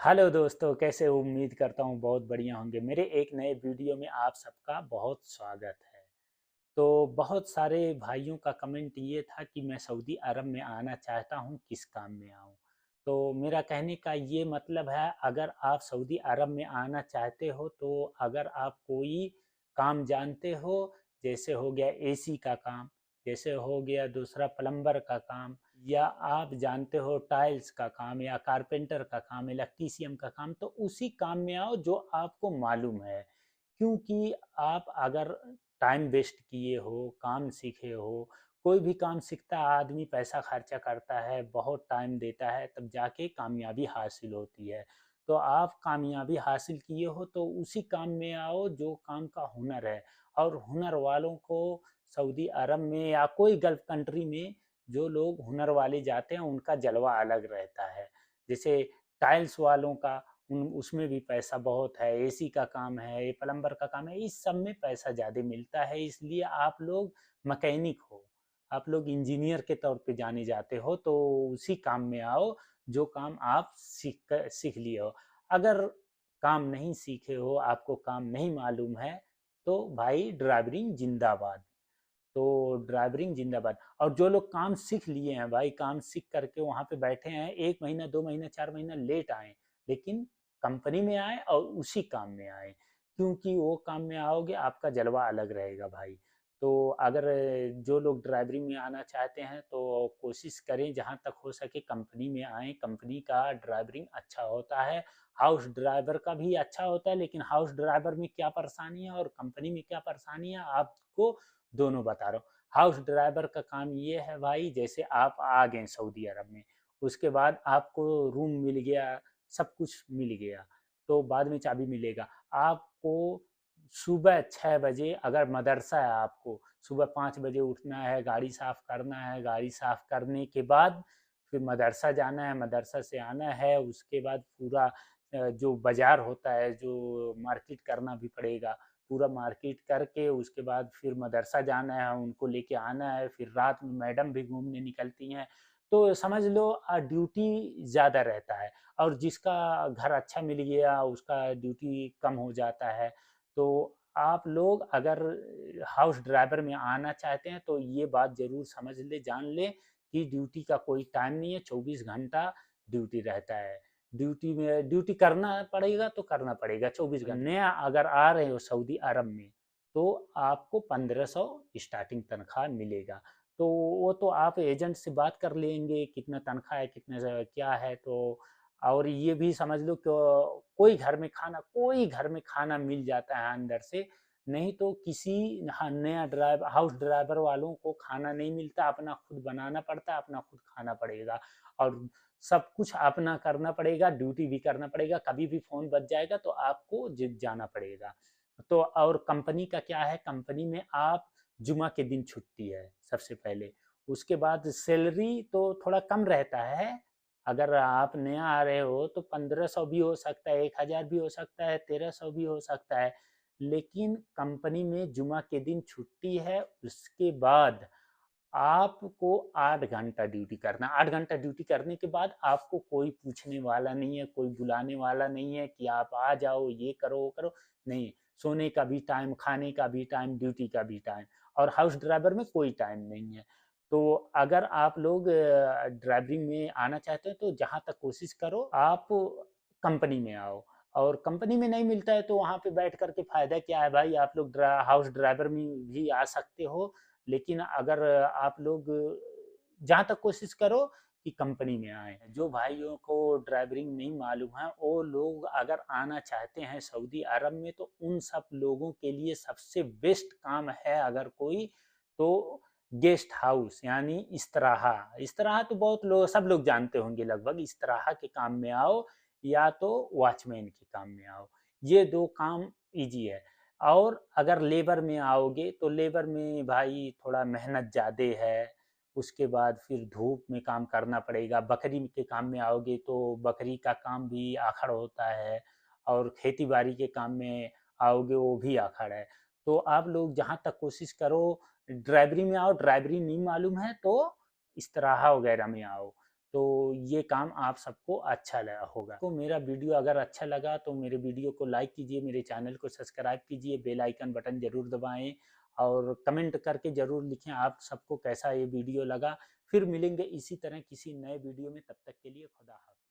Hello दोस्तों, कैसे हो? उम्मीद करता हूँ बहुत बढ़िया होंगे। मेरे एक नए वीडियो में आप सबका बहुत स्वागत है। तो बहुत सारे भाइयों का कमेंट ये था कि मैं सऊदी अरब में आना चाहता हूँ, किस काम में आऊँ? तो मेरा कहने का ये मतलब है, अगर आप सऊदी अरब में आना चाहते हो तो अगर आप कोई काम जानते हो, जैसे हो गया एसी का काम, जैसे हो गया दूसरा प्लम्बर का काम, या आप जानते हो टाइल्स का काम या कारपेंटर का काम, इलेक्ट्रीशियन का काम, तो उसी काम में आओ जो आपको मालूम है। क्योंकि आप अगर टाइम वेस्ट किए हो, काम सीखे हो, कोई भी काम सीखता आदमी पैसा खर्चा करता है, बहुत टाइम देता है, तब जाके कामयाबी हासिल होती है। तो आप कामयाबी हासिल किए हो तो उसी काम में आओ जो काम का हुनर है। और हुनर वालों को सऊदी अरब में या कोई गल्फ कंट्री में जो लोग हुनर वाले जाते हैं उनका जलवा अलग रहता है। जैसे टाइल्स वालों का उसमें भी पैसा बहुत है, एसी का काम है, ये प्लम्बर का काम है, इस सब में पैसा ज़्यादा मिलता है। इसलिए आप लोग मैकेनिक हो, आप लोग इंजीनियर के तौर पे जाने जाते हो, तो उसी काम में आओ जो काम आप सीख लिए हो। अगर काम नहीं सीखे हो, आपको काम नहीं मालूम है, तो भाई ड्राइवरिंग जिंदाबाद। तो ड्राइवरिंग जिंदाबाद। और जो लोग काम सीख लिए हैं भाई, काम सीख करके वहाँ पे बैठे हैं, 1 महीना 2 महीना 4 महीना लेट आए, लेकिन कंपनी में आए और उसी काम में आए। क्योंकि वो काम में आओगे आपका जलवा अलग रहेगा भाई। तो अगर जो लोग ड्राइवरिंग में आना चाहते हैं तो कोशिश करें जहाँ तक हो सके कंपनी में आए। कंपनी का ड्राइवरिंग अच्छा होता है, हाउस ड्राइवर का भी अच्छा होता है, लेकिन हाउस ड्राइवर में क्या परेशानी है और कंपनी में क्या परेशानी है आपको दोनों बता रहा हूँ। हाउस ड्राइवर का काम ये है भाई, जैसे आप आ गए सऊदी अरब में, उसके बाद आपको रूम मिल गया, सब कुछ मिल गया, तो बाद में चाबी मिलेगा आपको। सुबह 6 बजे अगर मदरसा है, आपको सुबह 5 बजे उठना है, गाड़ी साफ करना है, गाड़ी साफ करने के बाद फिर मदरसा जाना है, मदरसा से आना है, उसके बाद पूरा जो बाजार होता है, जो मार्केट करना भी पड़ेगा, पूरा मार्केट करके उसके बाद फिर मदरसा जाना है, उनको लेके आना है, फिर रात में मैडम भी घूमने निकलती हैं। तो समझ लो ड्यूटी ज़्यादा रहता है। और जिसका घर अच्छा मिल गया उसका ड्यूटी कम हो जाता है। तो आप लोग अगर हाउस ड्राइवर में आना चाहते हैं तो ये बात ज़रूर समझ ले, जान ले कि ड्यूटी का कोई टाइम नहीं है, 24 घंटा ड्यूटी रहता है। ड्यूटी में ड्यूटी करना पड़ेगा तो करना पड़ेगा 24 घंटे। नया अगर आ रहे हो सऊदी अरब में तो आपको 1500 स्टार्टिंग तनख्वाह मिलेगा। तो वो तो आप एजेंट से बात कर लेंगे कितना तनख्वाह है, कितने क्या है। तो और ये भी समझ लो कि कोई घर में खाना मिल जाता है अंदर से। नहीं तो किसी नया ड्राइवर हाउस ड्राइवर वालों को खाना नहीं मिलता, अपना खुद बनाना पड़ता है, अपना खुद खाना पड़ेगा। और सब कुछ अपना करना पड़ेगा, ड्यूटी भी करना पड़ेगा, कभी भी फ़ोन बज जाएगा तो आपको जाना पड़ेगा। तो और कंपनी का क्या है, कंपनी में आप जुमा के दिन छुट्टी है सबसे पहले। उसके बाद सैलरी तो थोड़ा कम रहता है। अगर आप नया आ रहे हो तो 1500 भी हो सकता है, 1000 भी हो सकता है, 1300 भी हो सकता है। लेकिन कंपनी में जुमा के दिन छुट्टी है। उसके बाद आपको 8 घंटा ड्यूटी करना। 8 घंटा ड्यूटी करने के बाद आपको कोई पूछने वाला नहीं है, कोई बुलाने वाला नहीं है कि आप आ जाओ, ये करो वो करो। नहीं, सोने का भी टाइम, खाने का भी टाइम, ड्यूटी का भी टाइम। और हाउस ड्राइवर में कोई टाइम नहीं है। तो अगर आप लोग ड्राइविंग में आना चाहते हो तो जहाँ तक कोशिश करो आप कंपनी में आओ। और कंपनी में नहीं मिलता है तो वहाँ पे बैठ करके फ़ायदा क्या है भाई, आप लोग हाउस ड्राइवर में भी आ सकते हो। लेकिन अगर आप लोग जहाँ तक कोशिश करो कि कंपनी में आए। जो भाइयों को ड्राइवरिंग नहीं मालूम है वो लोग अगर आना चाहते हैं सऊदी अरब में तो उन सब लोगों के लिए सबसे बेस्ट काम है अगर कोई, तो गेस्ट हाउस यानी इस्तराहा। इस्तराहा तो बहुत लोग सब लोग जानते होंगे लगभग। इस्तराहा के काम में आओ या तो वॉचमैन के काम में आओ, ये दो काम ईजी है। और अगर लेबर में आओगे तो लेबर में भाई थोड़ा मेहनत ज़्यादा है। उसके बाद फिर धूप में काम करना पड़ेगा। बकरी के काम में आओगे तो बकरी का काम भी आखड़ होता है। और खेती बाड़ी के काम में आओगे वो भी आखड़ है। तो आप लोग जहाँ तक कोशिश करो ड्राइवरी में आओ। ड्राइवरी नहीं मालूम है तो इस्तराहा वगैरह में आओ। तो ये काम आप सबको अच्छा लगा होगा। तो मेरा वीडियो अगर अच्छा लगा तो मेरे वीडियो को लाइक कीजिए, मेरे चैनल को सब्सक्राइब कीजिए, बेल आइकन बटन ज़रूर दबाएँ और कमेंट करके ज़रूर लिखें आप सबको कैसा ये वीडियो लगा। फिर मिलेंगे इसी तरह किसी नए वीडियो में, तब तक के लिए खुदा हाफ़िज़।